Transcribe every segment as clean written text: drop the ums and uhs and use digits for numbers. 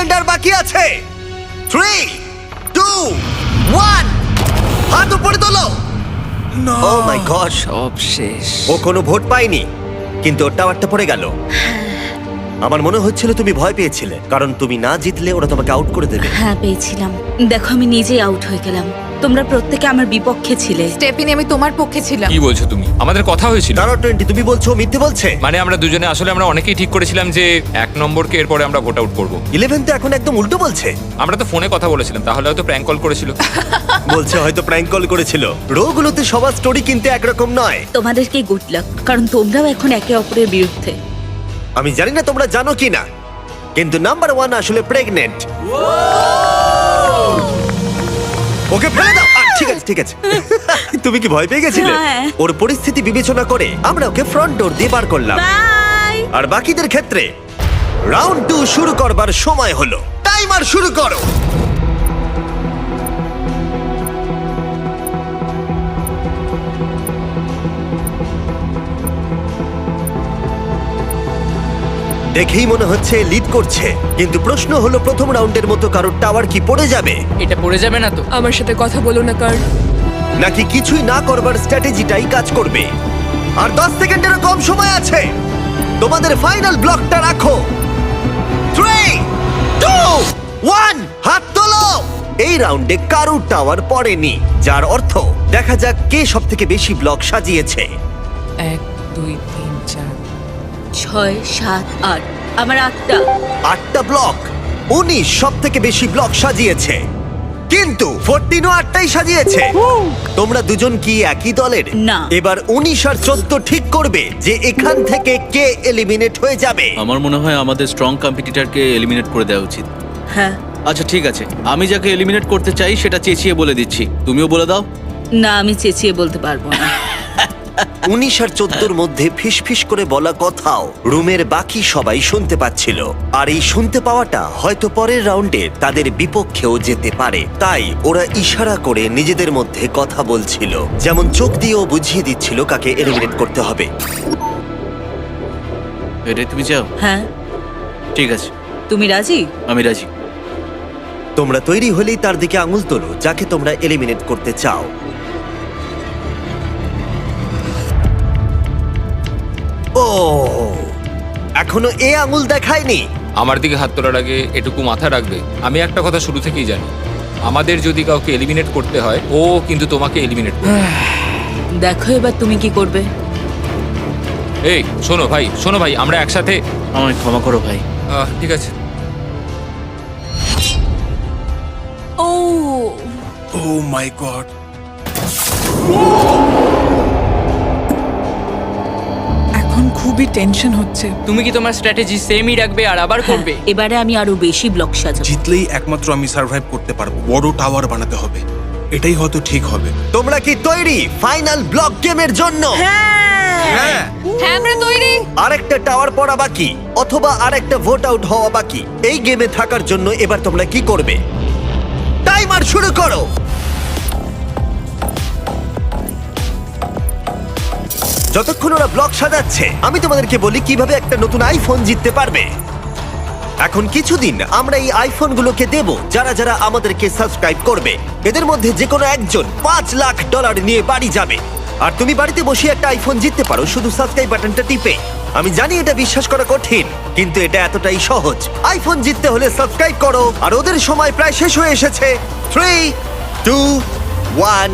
Second আর বাকি আছে। 3, 2, 1, হাত উপরে তোলো। ও মাই গড, সব শেষ। ও কোনো ভোট পায়নি, কিন্তু ওর টাওয়ারটা পড়ে গেল। আমার মনে হচ্ছিল তুমি ভয় পেয়েছিলে, কারণ তুমি না জিতলে ওরা তোমাকে আউট করে দেবে। হ্যাঁ পেয়েছিলাম। দেখো আমি নিজেই আউট হয়ে গেলাম। তোমরা প্রত্যেকে আমার বিপক্ষে ছিলে। স্টেফিনি, আমি তোমার পক্ষে ছিলাম। কি বলছো তুমি? আমাদের কথা হয়েছিল। দাঁড়াও 20, তুমি বলছো ও মিথ্যে বলছে? মানে আমরা দুজনে আসলে আমরা অনেকেই ঠিক করেছিলাম যে 1 নম্বরকে এরপরে আমরা ভোট আউট করবো। 11 তো এখন একদম উল্টো বলছে। আমরা তো ফোনে কথা বলেছিলাম, তাহলে হয়তো প্র্যাঙ্ক কল করেছিল। বলছে হয়তো প্র্যাঙ্ক কল করেছিল। রোগুলোতে সবার স্টোরি কিন্তু একরকম নয়। তোমাদেরকে গুড লাক, কারণ তোমরাও এখন একে অপরের বিরুদ্ধে। আমি জানি না তোমরা জানো কি না, কিন্তু নাম্বার 1 আসলে প্রেগনেন্ট। ওকে ফেলে দাও। ঠিক আছে ঠিক আছে। তুমি কি ভয় পেয়ে গেছিলে? হ্যাঁ। ওর পরিস্থিতি বিবেচনা করে আমরা ওকে ফ্রন্ট ডোর দিয়ে বার করলাম। বাই। আর বাকিদের ক্ষেত্রে রাউন্ড 2 শুরু করবার সময় হলো। টাইমার শুরু করো। দেখেই মনে হচ্ছে লিড করছে, কিন্তু প্রশ্ন হলো প্রথম রাউন্ডের মতো কারোর টাওয়ার কি পড়ে যাবে, এটা পড়ে যাবে না তো? আমার সাথে কথা বলো না, কার নাকি কিছুই না করবার স্ট্র্যাটেজিটাই কাজ করবে। আর 10 সেকেন্ডেরও কম সময় আছে। তোমাদের ফাইনাল ব্লকটা রাখো। 3, 2, 1, হাত তোলো। এই রাউন্ডে কারুর টাওয়ার পড়েনি, যার অর্থ দেখা যাক কে সবথেকে বেশি ব্লক সাজিয়েছে। 1 2 3 4 6, 7, 8। আমার 8টা। 8টা ব্লক। 19 সবথেকে বেশি ব্লক সাজিয়েছে, কিন্তু 14ও 8টাই সাজিয়েছে। তোমরা দুজন কি একই দলের? না। এবার 19 আর 14 ঠিক করবে যে এখান থেকে কে এলিমিনেট হয়ে যাবে। আমার মনে হয় আমাদের স্ট্রং কম্পিটিটরকে এলিমিনেট করে দেওয়া উচিত। হ্যাঁ। আচ্ছা ঠিক আছে, আমি যাকে এলিমিনেট করতে চাই সেটা চেঁচিয়ে বলে দিচ্ছি, তুমিও বলে দাও। না, আমি চেঁচিয়ে বলতে পারবো না। 19 আর 14র মধ্যে ফিসফিস করে বলা কথাও রুমের বাকি সবাই শুনতে পাচ্ছিল। আর এই শুনতে পাওয়াটা হয়তো পরের রাউন্ডে তাদের বিপক্ষেও যেতে পারে। তাই ওরা ইশারা করে নিজেদের মধ্যে কথা বলছিল, যেমন চোখ দিয়েও বুঝিয়ে দিচ্ছিল কাকে এলিমিনেট করতে হবে। এটাই তুমি চাও? হ্যাঁ। ঠিক আছে, তুমি রাজি? আমি রাজি। তোমরা তৈরি হলেই তার দিকে আঙুল তোলো যাকে তোমরা এলিমিনেট করতে চাও। ও, এখনো এ আঙুল দেখায়নি। আমার দিকে হাত তোলার আগে এটুকু মাথা রাখবে, আমি একটা কথা শুরু থেকেই জানি, আমাদের যদি কাউকে এলিমিনেট করতে হয়, ও কিন্তু তোমাকে এলিমিনেট করবে। দেখো এবার তুমি কি করবে। এই শোনো ভাই, আমরা একসাথে। আমায় ক্ষমা করো ভাই। ঠিক আছে। ও Oh my god. এখন খুবই টেনশন হচ্ছে। তুমি কি তোমার স্ট্র্যাটেজি সেমই রাখবে আর আবার করবে? এবারে আমি আরো বেশি ব্লক সাজাবো। জিতলেই একমাত্র আমি সার্ভাইভ করতে পারবো। বড় টাওয়ার বানাতে হবে, এটাই হয়তো ঠিক হবে। তোমরা কি তৈরি ফাইনাল ব্লক গেমের জন্য? হ্যাঁ, হ্যাঁ, আমরা তৈরি। আরেকটা টাওয়ার পড়া বাকি, অথবা আরেকটা ভোট আউট হওয়া বাকি। এই গেমে থাকার জন্য এবার তোমরা কি করবে? টাইমার শুরু করো। যতক্ষণ ওরা ব্লক সাজাচ্ছে, আমি তোমাদেরকে বলি কিভাবে একটা নতুন আইফোন জিততে পারবে। এখন কিছুদিন আমরা এই আইফোনগুলোকে দেব যারা যারা আমাদেরকে সাবস্ক্রাইব করবে। এদের মধ্যে যে কোনো একজন $5 লাখ নিয়ে বাড়ি যাবে। আর তুমি বাড়িতে বসে একটা আইফোন জিততে পারো শুধু সাবস্ক্রাইব বাটনটা টিপে। আমি জানি এটা বিশ্বাস করা কঠিন, কিন্তু এটা এতটাই সহজ। আইফোন জিততে হলে সাবস্ক্রাইব করো। আর ওদের সময় প্রায় শেষ হয়ে এসেছে। 3, 2, 1,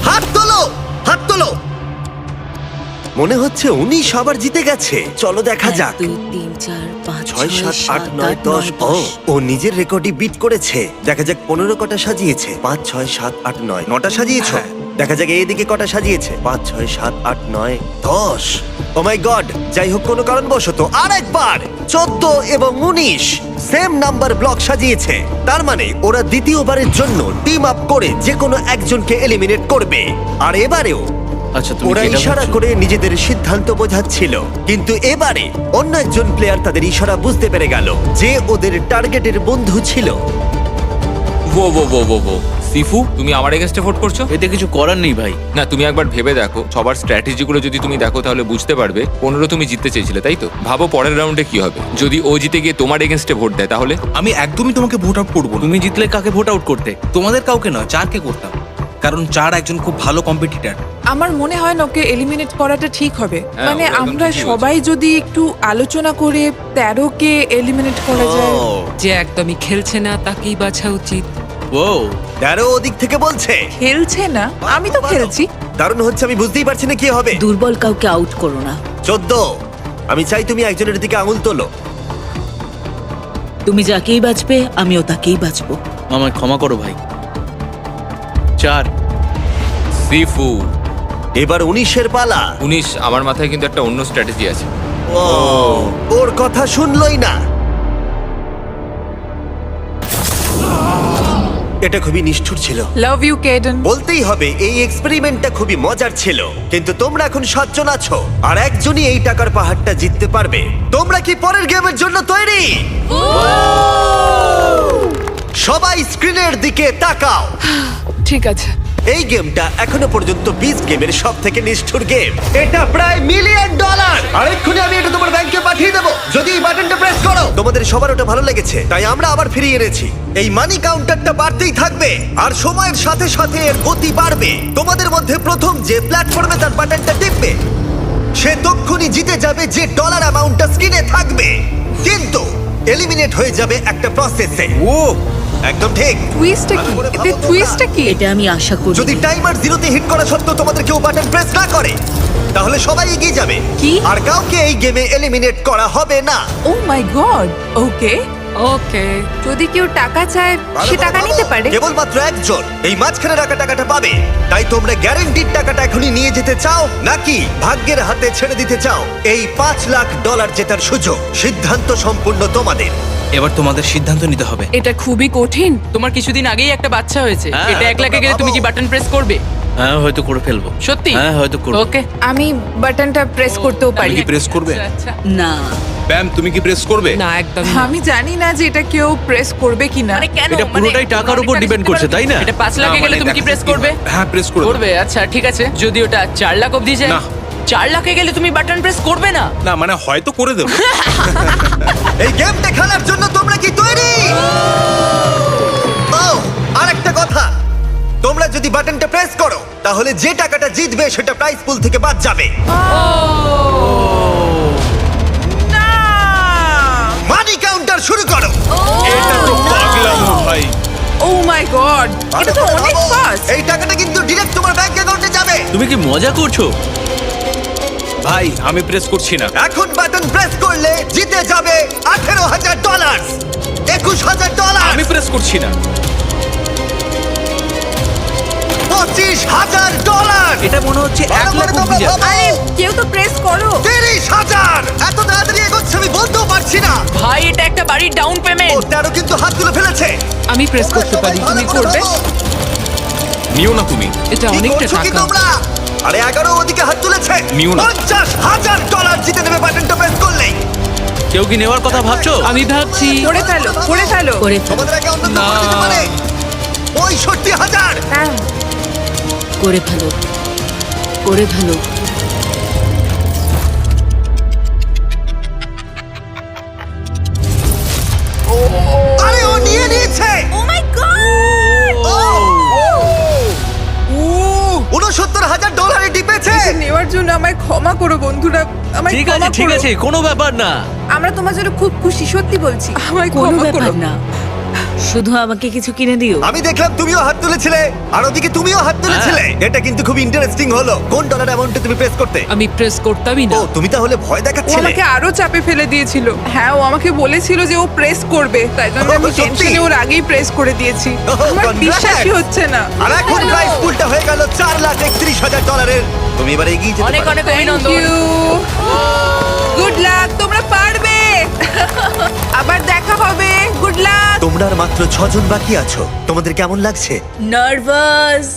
হাত তোলো, হাত তোলো। মনে হচ্ছে 19 আবার জিতে গেছে। চলো দেখা যাক। 2, 3, 4, 5, 6, 7, 8, 9, 10। ও নিজের রেকর্ডই বিট করেছে। দেখা যাক 15 কটা সাজিয়েছে। 5, 6, 7, 8, 9, 9টা সাজিয়েছো। দেখা যাক এইদিকে কটা সাজিয়েছে। 5, 6, 7, 8, 9, 10। ও মাই গড, যাই হোক কোনো কারণবশত আরেকবার 14 এবং 19 সেম নাম্বার ব্লক সাজিয়েছে। তার মানে ওরা দ্বিতীয়বারের জন্য টিম আপ করে যে কোনো একজনকে এলিমিনেট করবে। আর এবারেও আচ্ছা তুমি ওরা কি এটা ইশারা ভাবছো? করে নিজেদের সিদ্ধান্ত বোঝাচ্ছিল, কিন্তু এবারে অন্য একজন প্লেয়ার তাদের ইশারা বুঝতে পেরে গেল যে ওদের টার্গেটের বন্ধু ছিল। ও সিফু, তুমি আমার এগেনস্টে ভোট করছো? এতে কিছু করার নেই ভাই। না, তুমি একবার ভেবে দেখো, সবার স্ট্র্যাটেজিগুলো যদি তুমি দেখো তাহলে বুঝতে পারবে 15 তুমি জিততে চেয়েছিলে, তাই তো? ভাবো পরের রাউন্ডে কি হবে যদি ও জিতে গিয়ে তোমার এগেনস্টে ভোট দেয়, তাহলে? আমি একদমই তোমাকে ভোট আউট করবো না। তুমি জিতলে কাকে ভোট আউট করতে? তোমাদের কাউকে নয়, চারকে করতাম, কারণ চার একজন খুব ভালো কম্পিটিটর। আমার মনে হয় না ওকে এলিমিনেট করাটা ঠিক হবে। হ্যাঁ, মানে ও একদম আমরা ঠিকই সবাই যদি একটু আলোচনা করে 13কে এলিমিনেট করা যায়। ও, যে একদমই খেলছে না তাকেই বাছা উচিত। ও দ্যারো ওদিক থেকে বলছে। খেলছে না, আমি তো খেলছি। দারুণ হচ্ছে, আমি বুঝতেই পারছি না কি হবে। দুর্বল কাউকে আউট করো না। 14, আমি চাই তুমি একজনের দিকে আঙুল তোলো। তুমি যাকেই বাঁচবে আমিও তাকেই বাঁচবো। আমায় ক্ষমা করো ভাই। 4। সিফু। এবার 19-এর পালা। 19, আমার মাথায় কিন্তু একটা অন্য স্ট্র্যাটেজি আছে। ও, ওর কথা শুনলই না। এটা খুবই নিষ্ঠুর ছিল। Love you Kaden. বলতেই হবে এই এক্সপেরিমেন্টটা খুবই মজার ছিল, কিন্তু তোমরা এখন 7 জন আছো আর একজনই এই টাকার পাহাড়টা জিততে পারবে। তোমরা কি পরের গেমের জন্য তৈরি? সবাই স্ক্রিনের দিকে তাকাও। ঠিক আছে। এই গেমটা এখনো পর্যন্ত বিস্ট গেমের সব থেকে নিষ্ঠুর গেম। এটা প্রায় $1 মিলিয়ন। আর এক্ষুনি আমি এটা তোমার ব্যাংকে পাঠিয়ে দেবো যদি এই বাটনটা প্রেস করো। তোমাদের সবার ওটা ভালো লেগেছে, তাই আমরা আবার ফিরিয়ে এনেছি। এই মানি কাউন্টারটা বাড়তেই থাকবে আর সময়ের সাথে সাথে এর গতি বাড়বে। তোমাদের মধ্যে প্রথম যে প্ল্যাটফর্মে তার বাটনটা টিপবে সে তক্ষুনি জিতে যাবে, যে ডলার অ্যামাউন্টটা স্ক্রিনে থাকবে, কিন্তু এলিমিনেট হয়ে যাবে একটা প্রসেসে। ও, একদম ঠিক। টুইস্টটা কি? ভালো করে এতে ভাবো তোমরা। টুইস্টটা কি? এটা আমি আশা করি। যদি টাইমার 0-তে হিট করা সত্ত্বেও তোমাদের কেউ বাটন প্রেস না করে তাহলে সবাই এগিয়ে যাবে কি? আর কাউকে এই গেমে এলিমিনেট করা হবে না। ও মাই গড। ওকে। ওকে। যদি কেউ টাকা চায় সে টাকা নিতে পারে। কেবলমাত্র একজন এই মাঝখানে রাখা টাকাটা পাবে। তাই তোমরা গ্যারান্টিড টাকাটা এখনই নিয়ে যেতে চাও নাকি ভাগ্যের হাতে ছেড়ে দিতে চাও এই $5 লাখ জেতার সুযোগ? সিদ্ধান্ত সম্পূর্ণ তোমাদের। এবার তোমাদের সিদ্ধান্ত নিতে হবে। এটা খুবই কঠিন। তোমার কিছুদিন আগেই একটা বাচ্চা হয়েছে। হ্যাঁ, এটা 1 লাখে গেলে তুমি কি বাটন প্রেস করবে? হ্যাঁ, হয়তো করে ফেলবো। সত্যি? হ্যাঁ, হয়তো করবো। ওকে। আমি বাটনটা প্রেস করতেও পারি। তুমি কি প্রেস করবে? আচ্ছা। না, ব্যাম, তুমি কি প্রেস করবে? না, একদম আমি জানি না যে এটা কেউ প্রেস করবে কিনা। মানে কেন? এটা পুরোটাই টাকার উপর ডিপেন্ড করছে, তাই না? এটা 5 লাখে না, গেলে মানে তুমি কি দেখা প্রেস যাক কি করবে? হয়। হ্যাঁ, প্রেস করবে। করবে, আচ্ছা ঠিক আছে। যদি ওটা 4 লাখ অবধি যায়? না। 4 লাখে গেলে তুমি বাটন প্রেস করবে না? না, মানে হয়তো করে দেবো। এই গেমটা খেলার জন্য তোমরা কি তৈরি? ও, আরেকটা কথা, তোমরা যদি বাটনটা প্রেস করো তাহলে যে টাকাটা জিতবে সেটা প্রাইস পুল থেকে বাদ যাবে। মানি কাউন্টার শুরু করো। এটা তো পাগলামো ভাই। ও মাই গড, এটা তো অনেক ভাবো, ফাস্ট। এই টাকাটা কিন্তু ডিরেক্ট তোমার ব্যাংক অ্যাকাউন্টে যাবে। তুমি কি মজা করছো? ভাই, আমি প্রেস করছি না। এখন বাটন প্রেস করলে জিতে যাবে $18,000, $21,000, আমি প্রেস করছি না। $25,000। এটা মনে হচ্ছে 1 লাখ অবধি যাবে। আরে কেউ তো প্রেস করো। 30,000। এত তাড়াতাড়ি এগোচ্ছে আমি বলতেও পারছি না। ভাই, এটা একটা বাড়ির ডাউন ও, পেমেন্ট। 13 কিন্তু হাত তুলে ফেলেছে। আমি প্রেস করতে পারি, সবাই তুমি ভালো করে করবে? ভাবো। নিও না তুমি। এটা কি অনেকটা করছো কি টাকা। তোমরা? আরে 11 ওদিকে হাত তুলেছে। নিও না। $50,000 জিতে নেবে বাটনটা প্রেস করলেই। কেউ কি নেওয়ার কথা ভাবছো? আমি ভাবছি করে ফেলো, করে ফেলো। করে ফেলো, তোমাদের আগে অন্য কেউ না। করে দিতে পারে। 65,000। হ্যাঁ, করে ফেলো, করে ফেলো। আরে ও নিয়ে নিয়েছে। ও মাই গড! ও! $69,000 টিপেছে। এটা নেওয়ার জন্য আমায় ক্ষমা করো বন্ধুরা, আমায় ঠিক ক্ষমা আছে, ঠিক করো। আছে, কোনো ব্যাপার না। আমরা তোমার জন্য খুব খুশি, সত্যি বলছি। আমায় কোনো ক্ষমা ব্যাপার করো। না, শুধু আমাকে কিছু কিনে দিও। আমি দেখলাম তুমিও হাত তুলেছিলে আর ওদিকে তুমিও হাত তুলেছিলে। এটা কিন্তু খুব ইন্টারেস্টিং হলো। কোন ডলার অ্যামাউন্টে তুমি প্রেস করতে? আমি প্রেস করতামই ও, না। তুমি তাহলে ভয় ও দেখাচ্ছিলে। আমাকে আরো চাপে ফেলে দিয়েছিল। হ্যাঁ, ও আমাকে বলেছিল যে ও প্রেস করবে, তাই জন্য আমি সত্যি? টেনশনে ওর আগেই প্রেস করে দিয়েছি। ওহ, আমার congrats! বিশ্বাসই হচ্ছে না। আর এখন প্রাইস পুলটা হয়ে গেল $4,31,000। তুমি এবারে এগিয়ে যেতে অনেক পারো। অনেক থ্যাংক অভিনন্দন। ইউ, গুড লাক, তোমরা পারবে। আবার দেখা হবে, গুড লাক। তোমরা আর মাত্র 6 জন বাকি আছো। তোমাদের কেমন লাগছে? নার্ভাস,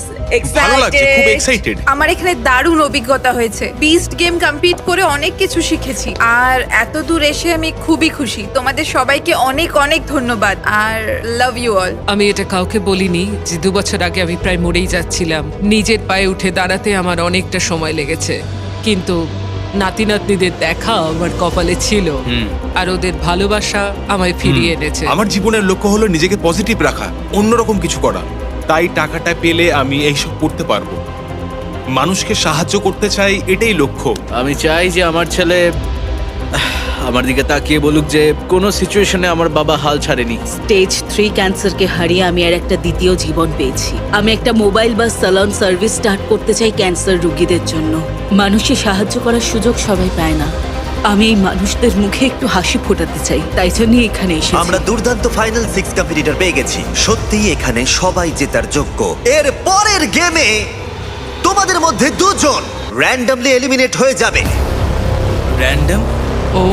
ভালো লাগছে, খুব এক্সাইটেড। আমার এখানে দারুণ অভিজ্ঞতা হয়েছে। বিস্ট গেম কমপ্লিট করে অনেক কিছু শিখেছি আর এত দূর এসে আমি খুবই খুশি। তোমাদের সবাইকে অনেক অনেক ধন্যবাদ আর লাভ ইউ অল। আমি এটা কাউকে বলিনি যে 2 বছর আগে আমি প্রায় মরেই যাচ্ছিলাম। নিজের পায়ে উঠে দাঁড়াতে আমার অনেকটা সময় লেগেছে, কিন্তু নাতি নাতনিদের দেখা আমার কপালে ছিল আর ওদের ভালোবাসা আমায় ফিরিয়ে এনেছে। আমার জীবনের লক্ষ্য হলো নিজেকে পজিটিভ রাখা, অন্যরকম কিছু করা। তাই টাকাটা পেলে আমি এইসব করতে পারবো। মানুষকে সাহায্য করতে চাই, এটাই লক্ষ্য। আমি চাই যে আমার ছেলে আমার দিকে তাকিয়ে বলুক যে কোনো সিচুয়েশনে আমার বাবা হাল ছাড়েনি। স্টেজ 3 ক্যান্সারকে হারিয়ে আমি আর একটা দ্বিতীয় জীবন পেয়েছি। আমি একটা মোবাইল বা স্যালন সার্ভিস স্টার্ট করতে চাই ক্যান্সার রোগীদের জন্য। মানুষকে সাহায্য করার সুযোগ সবাই পায় না। আমি এই মানুষদের মুখে একটু হাসি ফোটাতে চাই, তাই জন্যই এখানে এসেছি। আমরা দুর্দান্ত ফাইনাল 6 কম্পিটিটর পেয়ে গেছি। সত্যিই এখানে সবাই জেতার যোগ্য। এর পরের গেমে তোমাদের মধ্যে 2 জন র্যান্ডমলি এলিমিনেট হয়ে যাবে। র্যান্ডম? ও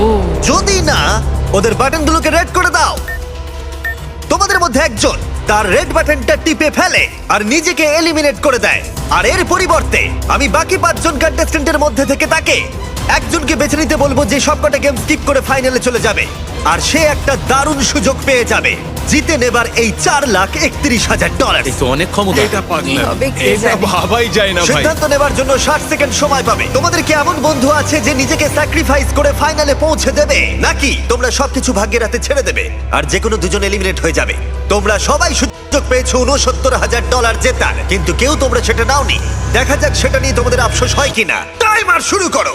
যদি না ওদের বাটনগুলোকে রেড করে দাও। তোমাদের মধ্যে একজন তার রেড বাটনটা টিপে ফেলে আর নিজেকে এলিমিনেট করে দেয়। আর এর পরিবর্তে আমি বাকি 5 জন কন্টেস্ট্যান্টের মধ্যে থেকে তাকে একজনকে বেছে নিতে বলবো যে সবকটা গেম স্কিপ করে ফাইনালে চলে যাবে। আর সে একটা দারুণ সুযোগ পেয়ে যাবে জিতে নেবার এই $4,31,000। এই তো অনেক ক্ষমতা। এটা পাগলা, হবে কে এটা জানে। ভাবাই যায় না ভাই। সিদ্ধান্ত নেবার জন্য 60 সেকেন্ড সময় পাবে। তোমাদের কি এমন বন্ধু আছে যে নিজেকে স্যাক্রিফাইস করে ফাইনালে পৌঁছে দেবে, নাকি তোমরা সবকিছু ভাগ্যের হাতে ছেড়ে দেবে আর যে কোনো দুজন এলিমিনেট হয়ে যাবে? তোমরা সবাই সুযোগ পেয়েছো $69,000 জেতার, কিন্তু কেউ তোমরা সেটা নাওনি। দেখা যাক সেটা নিয়ে তোমাদের আফসোস হয় কিনা। টাইমার শুরু করো।